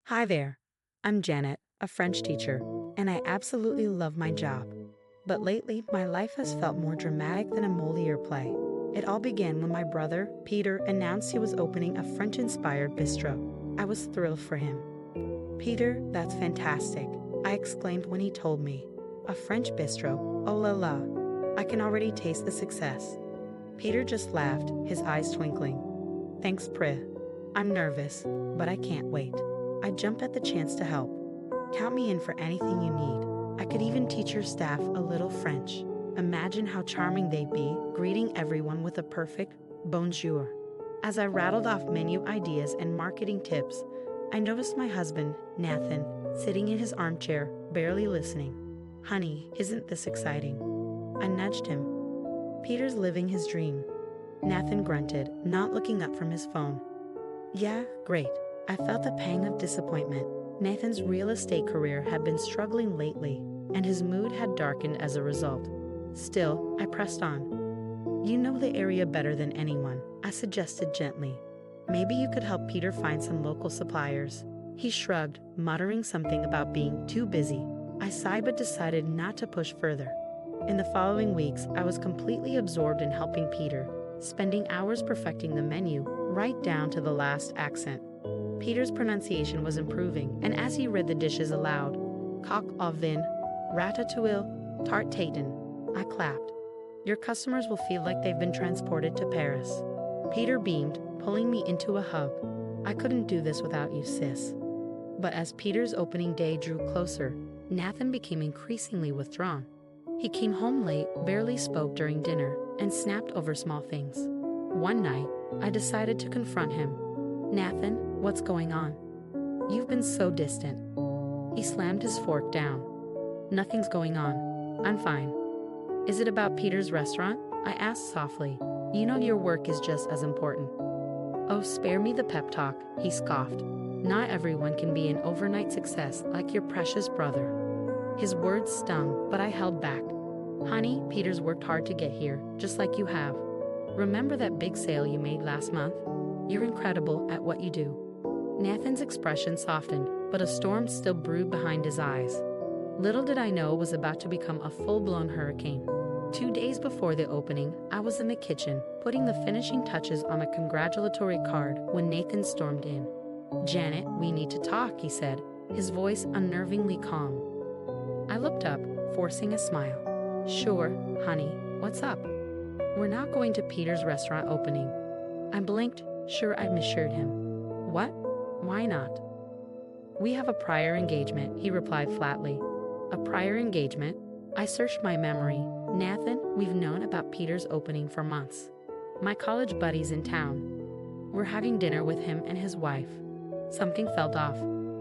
Hi there. I'm Janet, a French teacher, and I absolutely love my job. But lately, my life has felt more dramatic than a Molière play. It all began when my brother, Peter, announced he was opening a French-inspired bistro. I was thrilled for him. "Peter, that's fantastic," I exclaimed when he told me. "A French bistro? Oh la la. I can already taste the success." Peter just laughed, his eyes twinkling. "Thanks, Pri. I'm nervous, but I can't wait." I jump at the chance to help. "Count me in for anything you need. I could even teach your staff a little French." Imagine how charming they'd be, greeting everyone with a perfect bonjour. As I rattled off menu ideas and marketing tips, I noticed my husband, Nathan, sitting in his armchair, barely listening. "Honey, isn't this exciting?" I nudged him. "Peter's living his dream." Nathan grunted, not looking up from his phone. "Yeah, great." I felt a pang of disappointment. Nathan's real estate career had been struggling lately, and his mood had darkened as a result. Still, I pressed on. "You know the area better than anyone," I suggested gently. "Maybe you could help Peter find some local suppliers." He shrugged, muttering something about being too busy. I sighed but decided not to push further. In the following weeks, I was completely absorbed in helping Peter, spending hours perfecting the menu, right down to the last accent. Peter's pronunciation was improving, and as he read the dishes aloud, coq au vin, ratatouille, tarte tatin, I clapped. "Your customers will feel like they've been transported to Paris." Peter beamed, pulling me into a hug. "I couldn't do this without you, sis." But as Peter's opening day drew closer, Nathan became increasingly withdrawn. He came home late, barely spoke during dinner, and snapped over small things. One night, I decided to confront him. "Nathan, what's going on? You've been so distant." He slammed his fork down. "Nothing's going on. I'm fine." "Is it about Peter's restaurant?" I asked softly. "You know your work is just as important." "Oh, spare me the pep talk," he scoffed. "Not everyone can be an overnight success like your precious brother." His words stung, but I held back. "Honey, Peter's worked hard to get here, just like you have. Remember that big sale you made last month? You're incredible at what you do." Nathan's expression softened, but a storm still brewed behind his eyes. Little did I know it was about to become a full-blown hurricane. 2 days before the opening, I was in the kitchen, putting the finishing touches on a congratulatory card when Nathan stormed in. "Janet, we need to talk," he said, his voice unnervingly calm. I looked up, forcing a smile. "Sure, honey, what's up?" "We're not going to Peter's restaurant opening." I blinked, sure I'd misheard him. "What? Why not?" "We have a prior engagement," he replied flatly. "A prior engagement?" I searched my memory. "Nathan, we've known about Peter's opening for months. My college buddy's in town. We're having dinner with him and his wife." Something felt off.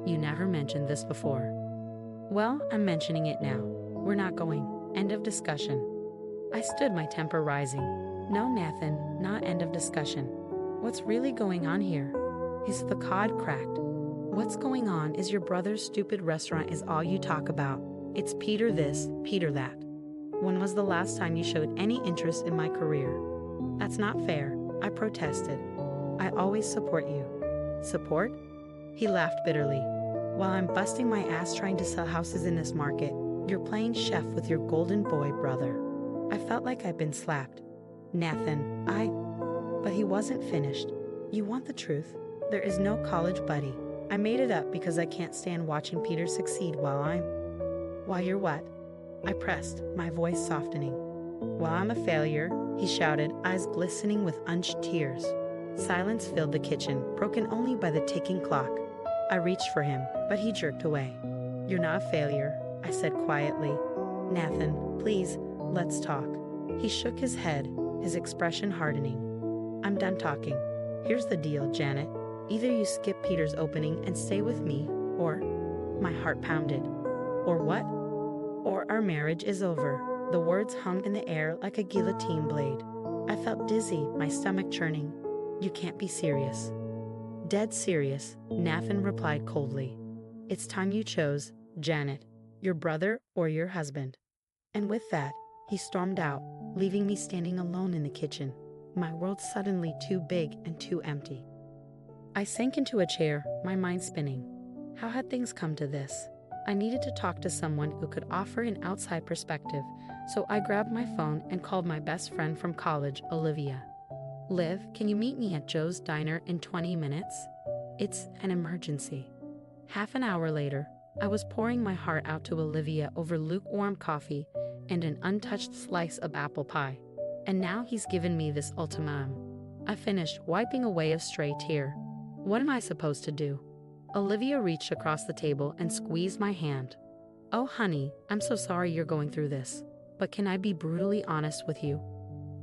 "You never mentioned this before." "Well, I'm mentioning it now. We're not going. End of discussion." I stood, my temper rising. "No, Nathan, not end of discussion. What's really going on here?" His facade cracked. "What's going on is your brother's stupid restaurant is all you talk about. It's Peter this, Peter that. When was the last time you showed any interest in my career?" "That's not fair," I protested. "I always support you." "Support?" He laughed bitterly. "While I'm busting my ass trying to sell houses in this market, you're playing chef with your golden boy brother." I felt like I'd been slapped. "Nathan, But he wasn't finished. "You want the truth? There is no college buddy. I made it up because I can't stand watching Peter succeed while you're what?" I pressed, my voice softening. "While I'm a failure," he shouted, eyes glistening with unshed tears. Silence filled the kitchen, broken only by the ticking clock. I reached for him, but he jerked away. "You're not a failure," I said quietly. "Nathan, please, let's talk." He shook his head, his expression hardening. "I'm done talking. Here's the deal, Janet. Either you skip Peter's opening and stay with me, or..." My heart pounded. "Or what?" "Or our marriage is over." The words hung in the air like a guillotine blade. I felt dizzy, my stomach churning. "You can't be serious." "Dead serious," Nathan replied coldly. "It's time you chose, Janet, your brother or your husband." And with that, he stormed out, leaving me standing alone in the kitchen, my world suddenly too big and too empty. I sank into a chair, my mind spinning. How had things come to this? I needed to talk to someone who could offer an outside perspective, so I grabbed my phone and called my best friend from college, Olivia. Liv, can you meet me at Joe's Diner in 20 minutes? It's an emergency. Half an hour later, I was pouring my heart out to Olivia over lukewarm coffee and an untouched slice of apple pie. And now he's given me this ultimatum. I finished, wiping away a stray tear. What am I supposed to do? Olivia reached across the table and squeezed my hand. Oh honey, I'm so sorry you're going through this. But can I be brutally honest with you?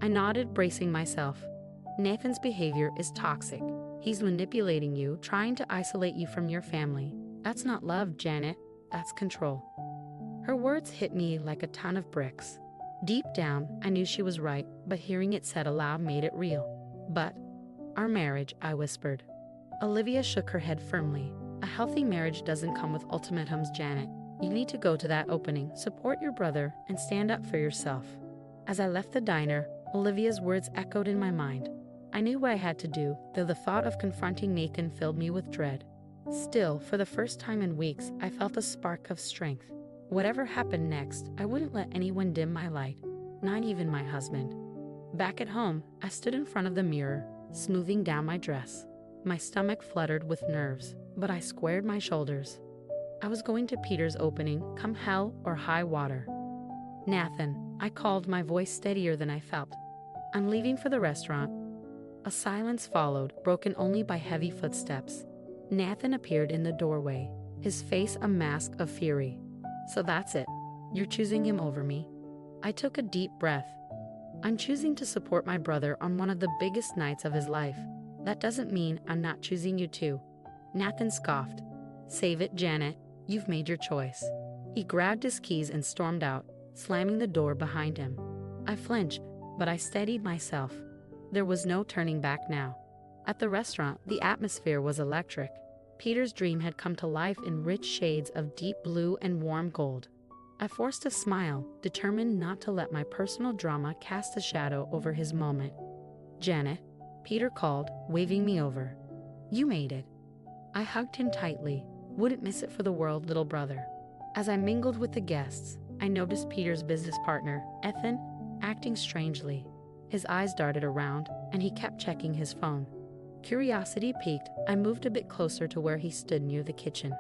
I nodded, bracing myself. Nathan's behavior is toxic. He's manipulating you, trying to isolate you from your family. That's not love, Janet. That's control. Her words hit me like a ton of bricks. Deep down, I knew she was right, but hearing it said aloud made it real. But our marriage, I whispered. Olivia shook her head firmly. A healthy marriage doesn't come with ultimatums, Janet. You need to go to that opening, support your brother, and stand up for yourself. As I left the diner, Olivia's words echoed in my mind. I knew what I had to do, though the thought of confronting Nathan filled me with dread. Still, for the first time in weeks, I felt a spark of strength. Whatever happened next, I wouldn't let anyone dim my light, not even my husband. Back at home, I stood in front of the mirror, smoothing down my dress. My stomach fluttered with nerves, but I squared my shoulders. I was going to Peter's opening, come hell or high water. Nathan, I called, my voice steadier than I felt. I'm leaving for the restaurant. A silence followed, broken only by heavy footsteps. Nathan appeared in the doorway, his face a mask of fury. So that's it. You're choosing him over me. I took a deep breath. I'm choosing to support my brother on one of the biggest nights of his life. That doesn't mean I'm not choosing you too. Nathan scoffed. Save it, Janet. You've made your choice. He grabbed his keys and stormed out, slamming the door behind him. I flinched, but I steadied myself. There was no turning back now. At the restaurant, the atmosphere was electric. Peter's dream had come to life in rich shades of deep blue and warm gold. I forced a smile, determined not to let my personal drama cast a shadow over his moment. Janet, Peter called, waving me over. You made it. I hugged him tightly. Wouldn't miss it for the world, little brother. As I mingled with the guests, I noticed Peter's business partner, Ethan, acting strangely. His eyes darted around, and he kept checking his phone. Curiosity piqued, I moved a bit closer to where he stood near the kitchen.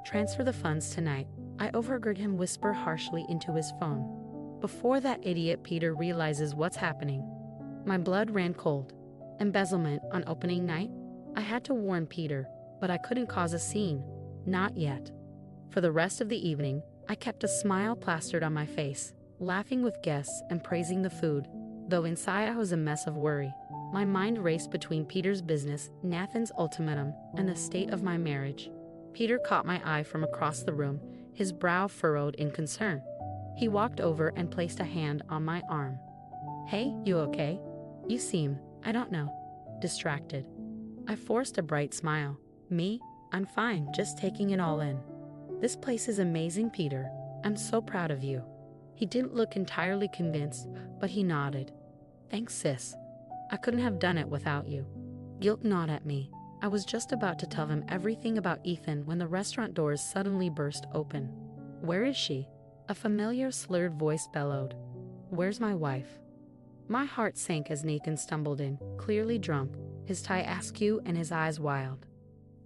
Transfer the funds tonight, I overheard him whisper harshly into his phone. Before that idiot Peter realizes what's happening. My blood ran cold. Embezzlement on opening night? I had to warn Peter, but I couldn't cause a scene. Not yet. For the rest of the evening, I kept a smile plastered on my face, laughing with guests and praising the food, though inside I was a mess of worry. My mind raced between Peter's business, Nathan's ultimatum, and the state of my marriage. Peter caught my eye from across the room, his brow furrowed in concern. He walked over and placed a hand on my arm. Hey, you okay? You seem, I don't know, distracted. I forced a bright smile. Me? I'm fine, just taking it all in. This place is amazing, Peter. I'm so proud of you. He didn't look entirely convinced, but he nodded. Thanks, sis. I couldn't have done it without you. Guilt gnawed at me. I was just about to tell him everything about Ethan when the restaurant doors suddenly burst open. Where is she? A familiar slurred voice bellowed. Where's my wife? My heart sank as Nathan stumbled in, clearly drunk, his tie askew and his eyes wild.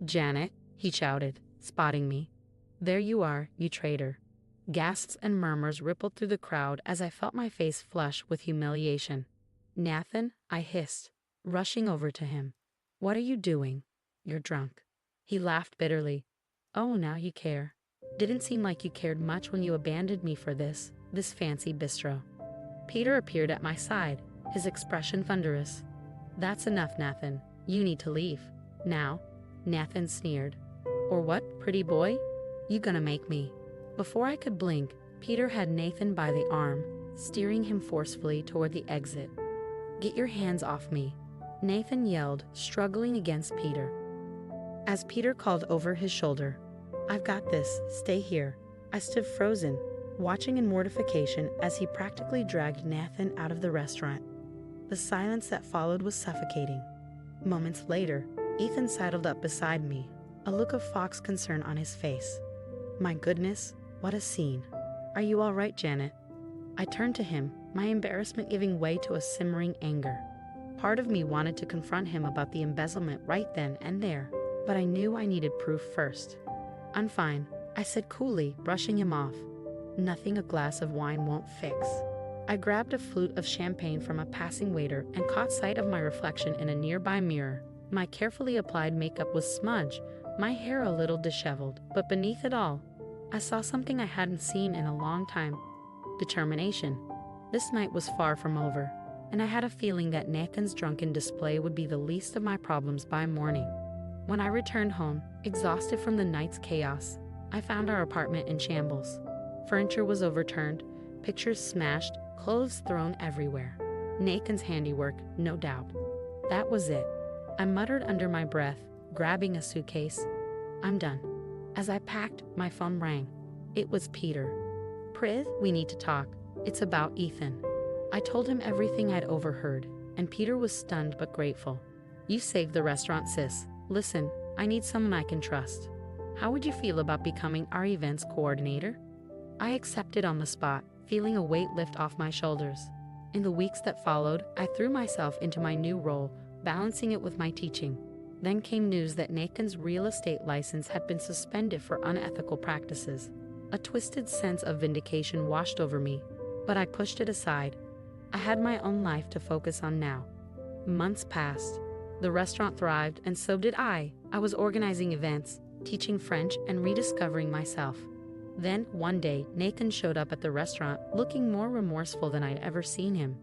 Janet, he shouted, spotting me. There you are, you traitor. Gasps and murmurs rippled through the crowd as I felt my face flush with humiliation. Nathan, I hissed, rushing over to him. What are you doing? You're drunk. He laughed bitterly. Oh, now you care. Didn't seem like you cared much when you abandoned me for this fancy bistro. Peter appeared at my side, his expression thunderous. That's enough, Nathan. You need to leave. Now. Nathan sneered. Or what, pretty boy? You gonna make me? Before I could blink, Peter had Nathan by the arm, steering him forcefully toward the exit. Get your hands off me, Nathan yelled, struggling against Peter. As Peter called over his shoulder, I've got this, stay here. I stood frozen, watching in mortification as he practically dragged Nathan out of the restaurant. The silence that followed was suffocating. Moments later, Ethan sidled up beside me. a look of fox concern on his face. My goodness, what a scene. Are you all right, Janet? I turned to him, my embarrassment giving way to a simmering anger. Part of me wanted to confront him about the embezzlement right then and there, but I knew I needed proof first. I'm fine, I said coolly, brushing him off. Nothing a glass of wine won't fix. I grabbed a flute of champagne from a passing waiter and caught sight of my reflection in a nearby mirror. My carefully applied makeup was smudged, my hair a little disheveled, but beneath it all, I saw something I hadn't seen in a long time. Determination. This night was far from over, and I had a feeling that Nathan's drunken display would be the least of my problems by morning. When I returned home, exhausted from the night's chaos, I found our apartment in shambles. Furniture was overturned, pictures smashed, clothes thrown everywhere. Nathan's handiwork, no doubt. That was it. I muttered under my breath, grabbing a suitcase. I'm done. As I packed, my phone rang. It was Peter. Prith, we need to talk. It's about Ethan. I told him everything I'd overheard, and Peter was stunned but grateful. You saved the restaurant, sis. Listen, I need someone I can trust. How would you feel about becoming our events coordinator? I accepted on the spot, feeling a weight lift off my shoulders. In the weeks that followed, I threw myself into my new role, balancing it with my teaching. Then came news that Nathan's real estate license had been suspended for unethical practices. A twisted sense of vindication washed over me, but I pushed it aside. I had my own life to focus on now. Months passed. The restaurant thrived, and so did I. I was organizing events, teaching French, and rediscovering myself. Then, one day, Nathan showed up at the restaurant, looking more remorseful than I'd ever seen him.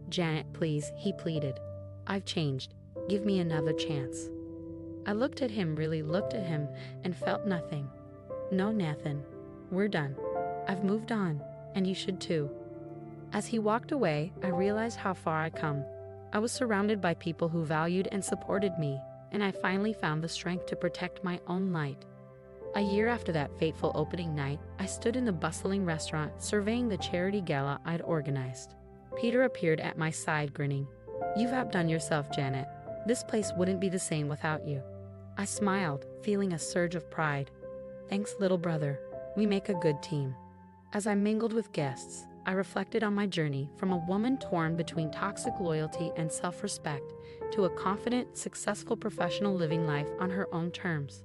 Janet, please, he pleaded. I've changed. Give me another chance. I looked at him, really looked at him, and felt nothing. No, Nathan. We're done. I've moved on, and you should too. As he walked away, I realized how far I'd come. I was surrounded by people who valued and supported me, and I finally found the strength to protect my own light. A year after that fateful opening night, I stood in the bustling restaurant surveying the charity gala I'd organized. Peter appeared at my side, grinning. You've outdone yourself, Janet. This place wouldn't be the same without you. I smiled, feeling a surge of pride. Thanks, little brother. We make a good team. As I mingled with guests, I reflected on my journey from a woman torn between toxic loyalty and self-respect to a confident, successful professional living life on her own terms.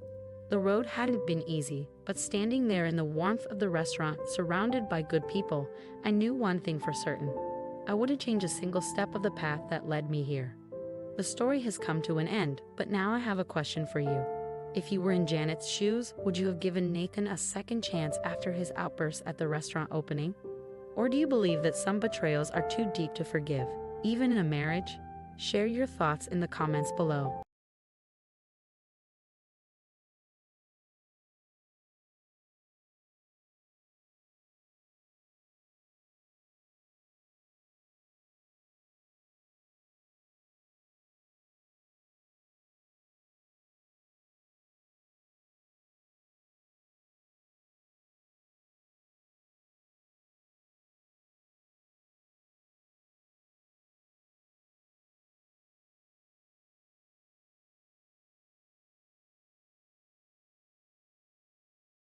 The road hadn't been easy, but standing there in the warmth of the restaurant, surrounded by good people, I knew one thing for certain. I wouldn't change a single step of the path that led me here. The story has come to an end, but now I have a question for you. If you were in Janet's shoes, would you have given Nathan a second chance after his outburst at the restaurant opening? Or do you believe that some betrayals are too deep to forgive, even in a marriage? Share your thoughts in the comments below.